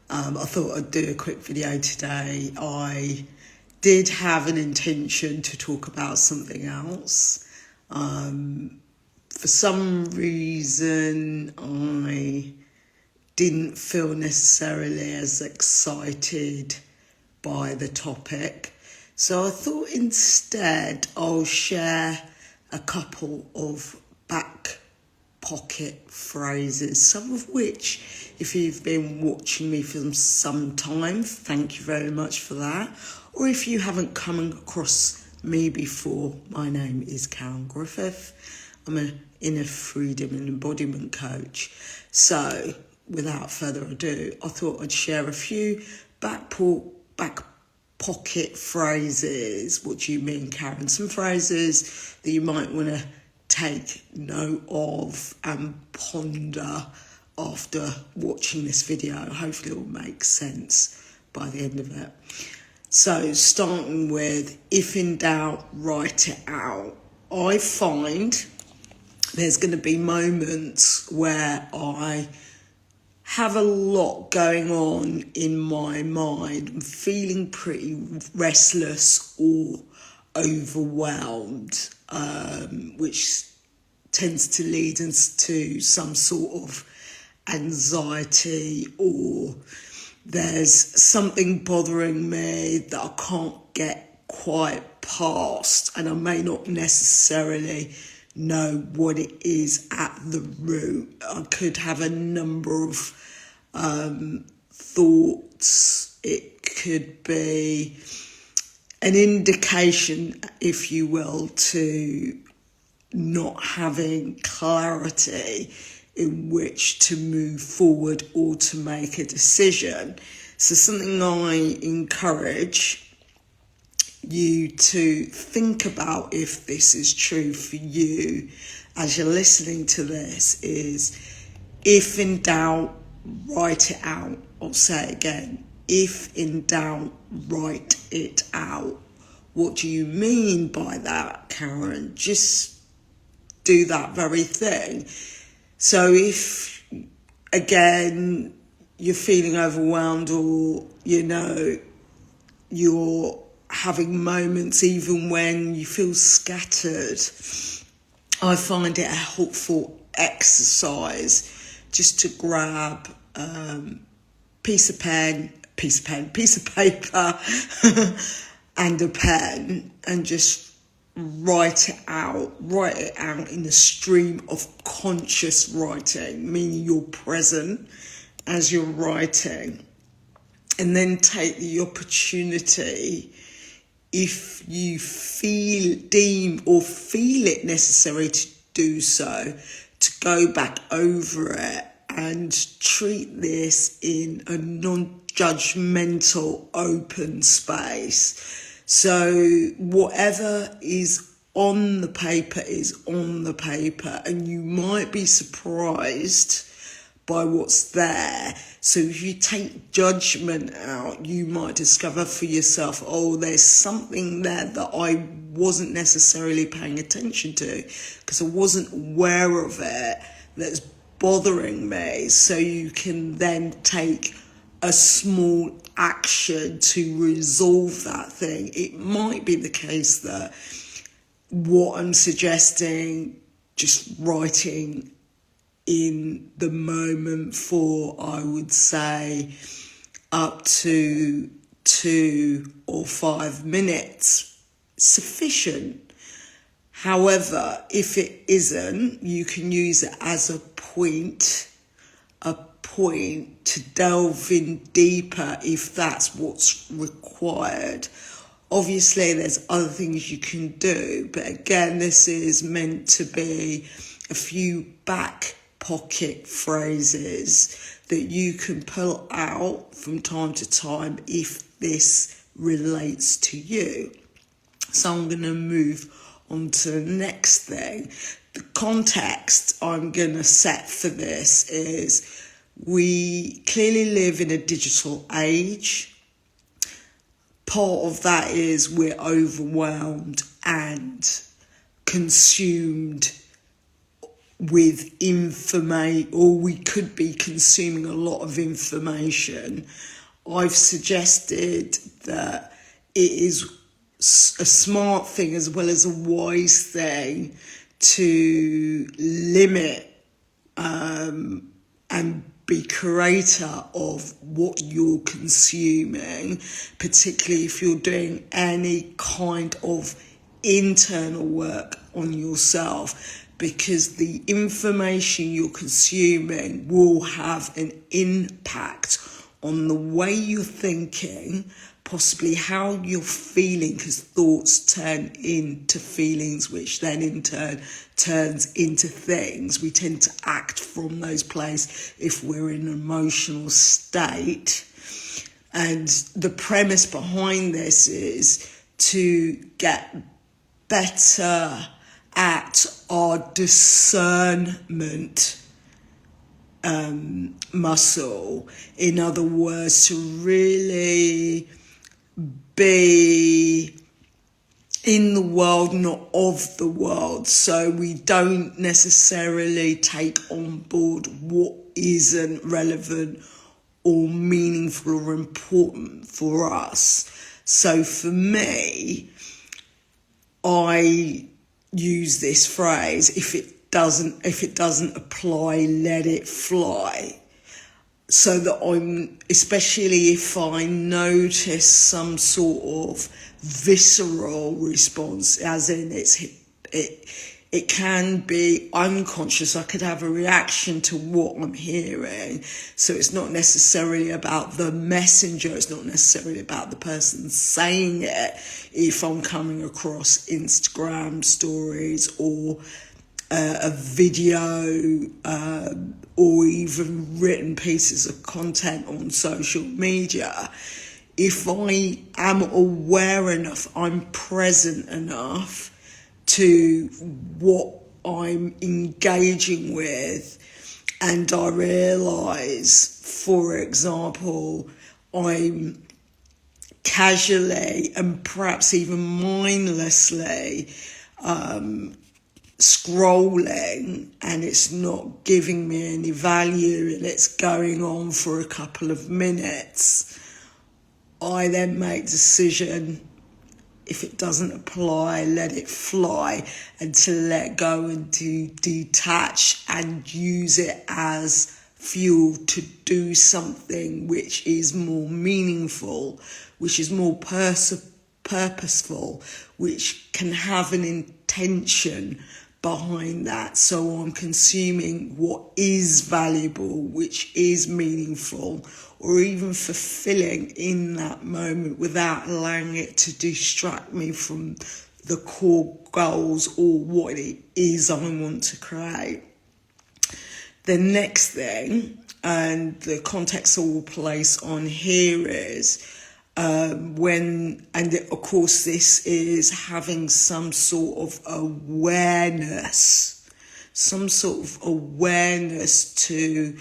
I thought I'd do a quick video today. I did have an intention to talk about something else. For some reason, I didn't feel necessarily as excited by the topic. So I thought instead I'll share a couple of back pocket phrases, some of which, if you've been watching me for some time, thank you very much for that. Or if you haven't come across me before, my name is Karen Griffith. I'm an inner freedom and embodiment coach. So without further ado, I thought I'd share a few back pocket phrases. What do you mean, Karen? Some phrases that you might want to take note of and ponder after watching this video. Hopefully it will make sense by the end of it. So starting with, if in doubt, write it out. I find there's going to be moments where I have a lot going on in my mind. I'm feeling pretty restless or overwhelmed, which tends to lead us to some sort of anxiety, or there's something bothering me that I can't get quite past, and I may not necessarily know what it is at the root. I could have a number of thoughts. It could be an indication, if you will, to not having clarity in which to move forward or to make a decision. So something I encourage you to think about, if this is true for you as you're listening to this, is if in doubt, write it out. I'll say it again. If in doubt, write it out. What do you mean by that, Karen? Just do that very thing. So if, again, you're feeling overwhelmed, or, you're having moments even when you feel scattered, I find it a helpful exercise just to grab piece of paper and a pen and just write it out in a stream of conscious writing, meaning you're present as you're writing. And then take the opportunity, if you deem it necessary to do so, to go back over it and treat this in a non-judgmental, open space. So whatever is on the paper is on the paper, and you might be surprised by what's there. So if you take judgment out, you might discover for yourself, oh, there's something there that I wasn't necessarily paying attention to because I wasn't aware of it, that's bothering me. So you can then take a small action to resolve that thing. It might be the case that what I'm suggesting, just writing in the moment for, I would say, up to 2 or 5 minutes, sufficient. However, if it isn't, you can use it as a point to delve in deeper if that's what's required. Obviously, there's other things you can do, but again, this is meant to be a few back pocket phrases that you can pull out from time to time if this relates to you. So I'm going to move on to the next thing. The context I'm going to set for this is, we clearly live in a digital age. Part of that is we're overwhelmed and consumed with information, or we could be consuming a lot of information. I've suggested that it is a smart thing as well as a wise thing to limit and be creator of what you're consuming, particularly if you're doing any kind of internal work on yourself, because the information you're consuming will have an impact on the way you're thinking, possibly how you're feeling, because thoughts turn into feelings, which then in turn turns into things. We tend to act from those places if we're in an emotional state. And the premise behind this is to get better at our discernment muscle. In other words, to really be in the world, not of the world. So we don't necessarily take on board what isn't relevant or meaningful or important for us. So for me, I use this phrase, if it doesn't apply, let it fly. So that especially if I notice some sort of visceral response, as in it can be unconscious. I could have a reaction to what I'm hearing. So it's not necessarily about the messenger. It's not necessarily about the person saying it. If I'm coming across Instagram stories or a video or even written pieces of content on social media, if I am aware enough, I'm present enough to what I'm engaging with, and I realise, for example, I'm casually and perhaps even mindlessly scrolling and it's not giving me any value and it's going on for a couple of minutes, I then make the decision, if it doesn't apply, let it fly, and to let go and to detach and use it as fuel to do something which is more meaningful, which is more purposeful, which can have an intention behind that. So I'm consuming what is valuable, which is meaningful, or even fulfilling in that moment without allowing it to distract me from the core goals or what it is I want to create. The next thing, and the context I will place on here is of course this is having some sort of awareness to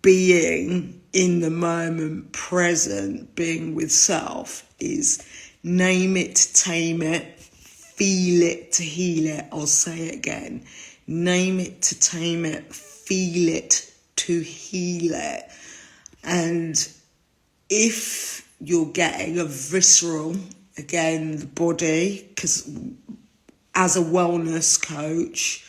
being in the moment, present, being with self, is name it to tame it, feel it to heal it. I'll say it again. Name it to tame it, feel it to heal it. And if you're getting a visceral, again, the body, because as a wellness coach,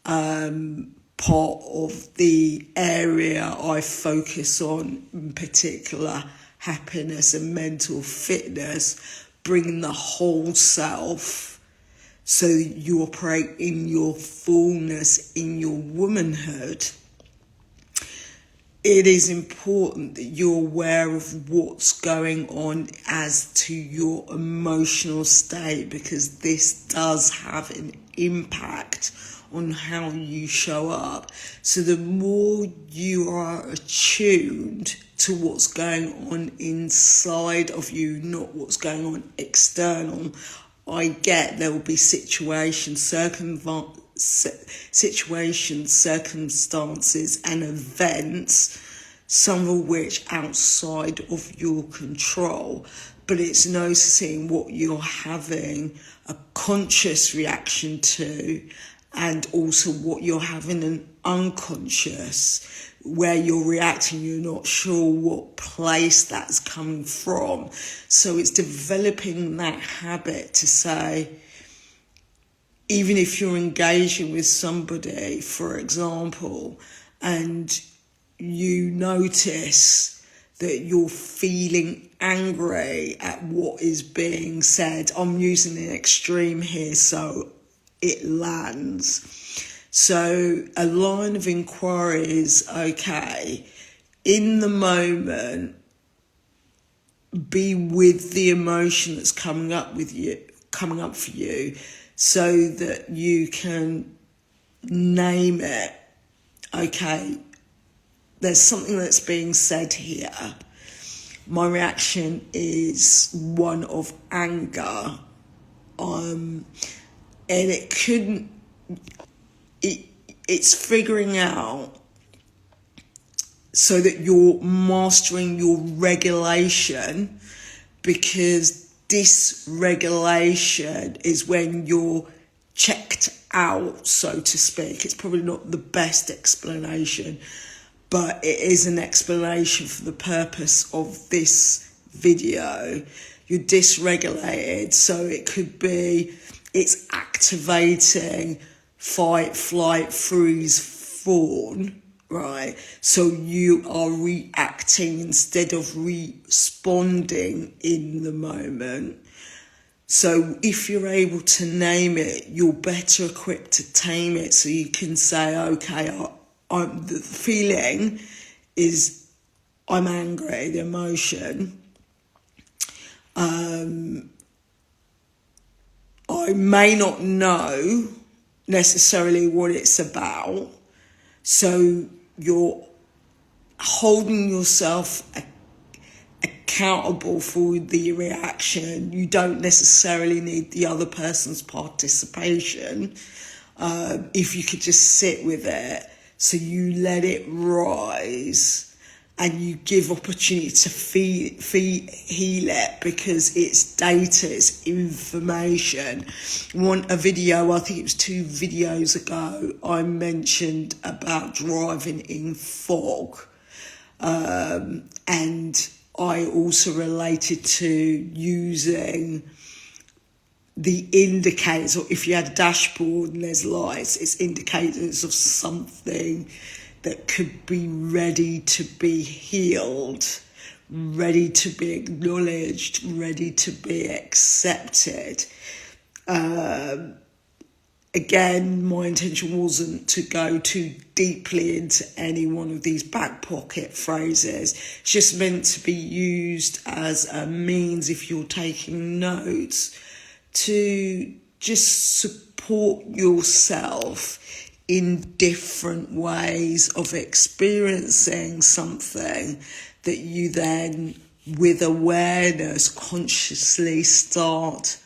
part of the area I focus on, in particular, happiness and mental fitness, bringing the whole self so you operate in your fullness, in your womanhood. It is important that you're aware of what's going on as to your emotional state, because this does have an impact on how you show up. So the more you are attuned to what's going on inside of you, not what's going on external, I get there will be circumstances and events, some of which outside of your control, but it's noticing what you're having a conscious reaction to and also what you're having an unconscious, where you're reacting, you're not sure what place that's coming from. So it's developing that habit to say, even if you're engaging with somebody, for example, and you notice that you're feeling angry at what is being said. I'm using an extreme here so it lands. So a line of inquiry is, okay, in the moment, be with the emotion that's coming up for you, so that you can name it. Okay, there's something that's being said here. My reaction is one of anger. And it's figuring out so that you're mastering your regulation, because dysregulation is when you're checked out, so to speak. It's probably not the best explanation, but it is an explanation for the purpose of this video. You're dysregulated, so it could be it's activating fight, flight, freeze, fawn, right? So you are reacting instead of responding in the moment. So if you're able to name it, you're better equipped to tame it, so you can say, okay, the feeling is I'm angry, the emotion. I may not know necessarily what it's about, so you're holding yourself accountable for the reaction. You don't necessarily need the other person's participation. If you could just sit with it, so you let it rise and you give opportunity to heal it, because it's data, it's information. A video, I think it was 2 videos ago, I mentioned about driving in fog. And I also related to using the indicators, or if you had a dashboard and there's lights, it's indicators of something that could be ready to be healed, ready to be acknowledged, ready to be accepted. Again, my intention wasn't to go too deeply into any one of these back pocket phrases. It's just meant to be used as a means, if you're taking notes, to just support yourself in different ways of experiencing something that you then, with awareness, consciously start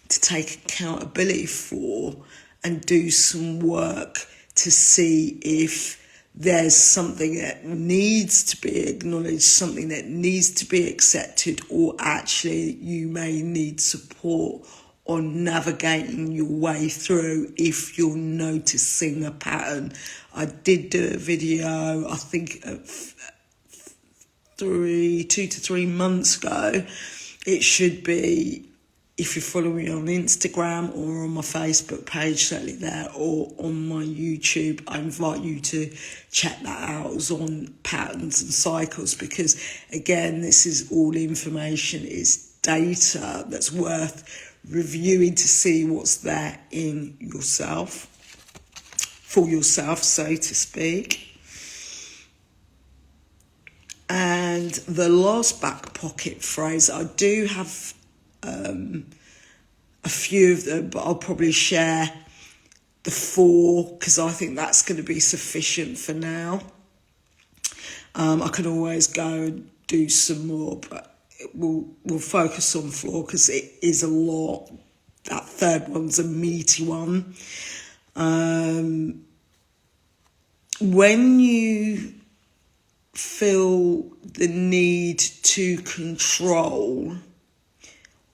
to take accountability for, and do some work to see if there's something that needs to be acknowledged, something that needs to be accepted, or actually you may need support on navigating your way through if you're noticing a pattern. I did do a video, I think 2 to 3 months ago. It should be, if you follow me on Instagram or on my Facebook page, certainly there, or on my YouTube, I invite you to check that out. It's on patterns and cycles, because again, this is all information, it's data that's worth reviewing to see what's there in yourself, for yourself, so to speak. And the last back pocket phrase, I do have a few of them, but I'll probably share the 4, because I think that's going to be sufficient for now. I can always go and do some more, but we'll focus on 4 because it is a lot. That 3rd one's a meaty one. When you feel the need to control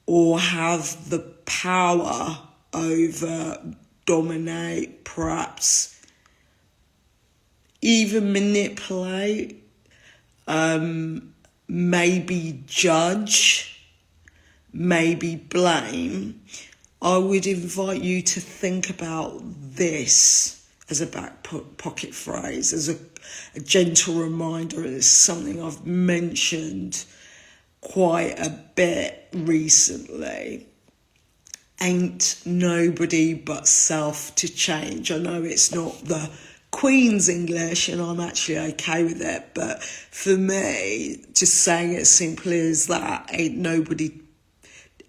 or have the power over dominate, perhaps even manipulate, maybe judge, maybe blame, I would invite you to think about this as a back pocket phrase, as a gentle reminder. It's something I've mentioned quite a bit recently. Ain't nobody but self to change. I know it's not the Queen's English and I'm actually okay with it, but for me, just saying it simply as that, ain't nobody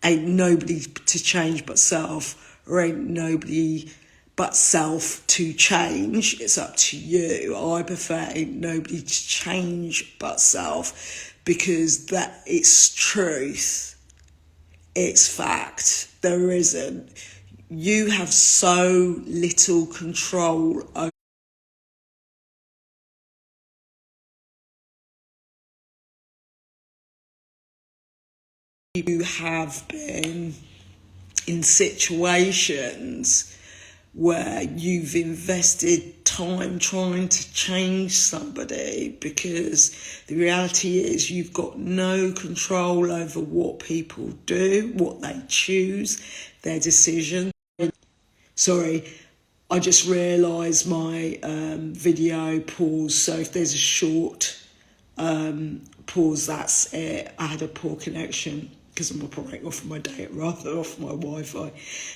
to change but self, or ain't nobody but self to change. It's up to you. I prefer ain't nobody to change but self, because that it's truth. It's fact. There isn't. You have so little control over. You have been in situations where you've invested time trying to change somebody, because the reality is you've got no control over what people do, what they choose, their decisions. Sorry, I just realised my video paused, so if there's a short pause, that's it. I had a poor connection because I'm operating off my data rather than off my Wi-Fi.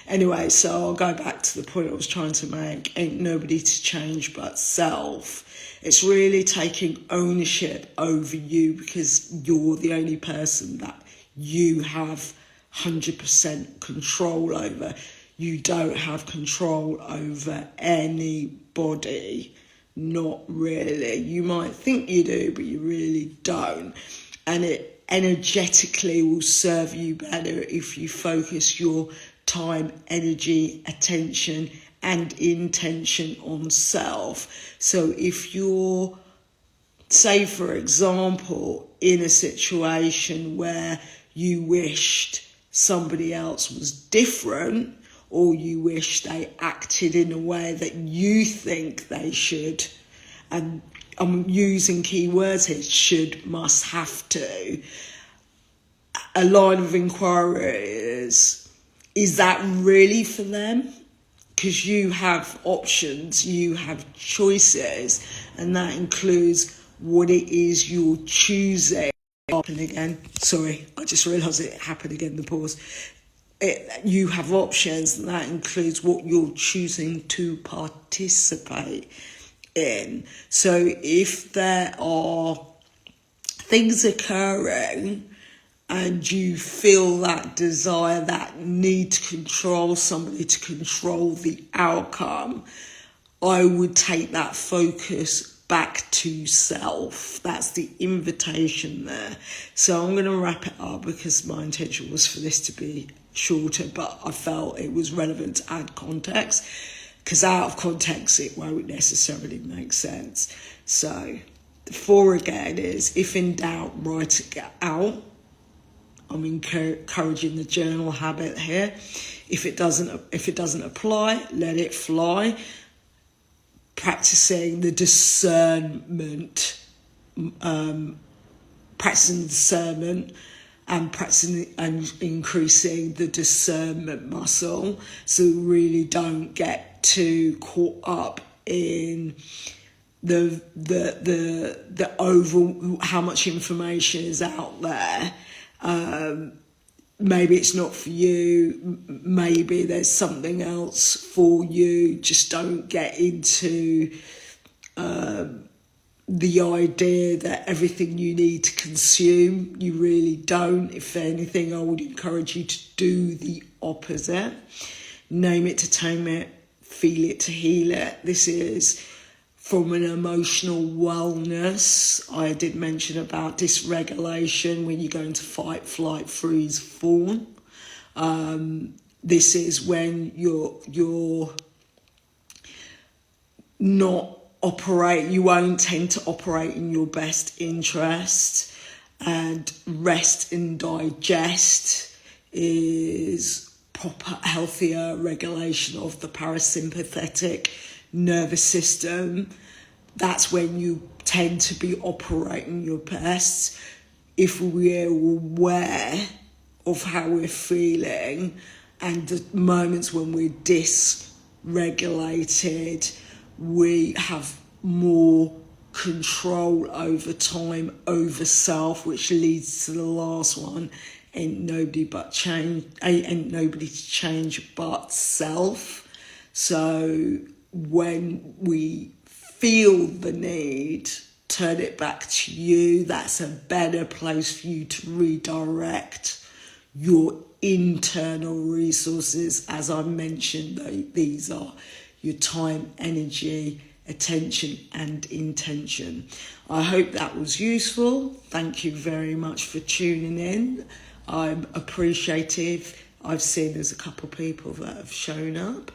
Anyway, so I'll go back to the point I was trying to make. Ain't nobody to change but self. It's really taking ownership over you, because you're the only person that you have 100% control over. You don't have control over anybody. Not really. You might think you do, but you really don't. And it energetically will serve you better if you focus your time, energy, attention, and intention on self. So if you're, say for example, in a situation where you wished somebody else was different, or you wish they acted in a way that you think they should, and I'm using key words here, should, must, have to, a line of inquiry is that really for them? Because you have options, you have choices, and that includes what it is you're choosing. Happen again. Sorry, I just realised it happened again, the pause. You have options, and that includes what you're choosing to participate in. So if there are things occurring and you feel that desire, that need to control somebody, to control the outcome, I would take that focus back to self. That's the invitation there. So I'm going to wrap it up, because my intention was for this to be shorter, but I felt it was relevant to add context, because out of context it won't necessarily make sense. So the 4 again is, if in doubt, write it out. I'm encouraging the journal habit here. If it doesn't apply, let it fly. Practicing the discernment, practicing discernment, and practicing and increasing the discernment muscle, so really don't get too caught up in the over how much information is out there. Maybe it's not for you, maybe there's something else for you. Just don't get into the idea that everything you need to consume. You really don't. If anything, I would encourage you to do the opposite. Name it to tame it, feel it to heal it. This is from an emotional wellness. I did mention about dysregulation when you go into fight, flight, freeze, fawn. This is when you're not operate, you won't tend to operate in your best interest. And rest and digest is proper, healthier regulation of the parasympathetic nervous system. That's when you tend to be operating your best. If we're aware of how we're feeling and the moments when we're dysregulated, we have more control over time, over self, which leads to the last one. Ain't nobody to change but self. So when we feel the need, turn it back to you. That's a better place for you to redirect your internal resources. As I mentioned, these are your time, energy, attention and intention. I hope that was useful. Thank you very much for tuning in. I'm appreciative. I've seen there's a couple of people that have shown up.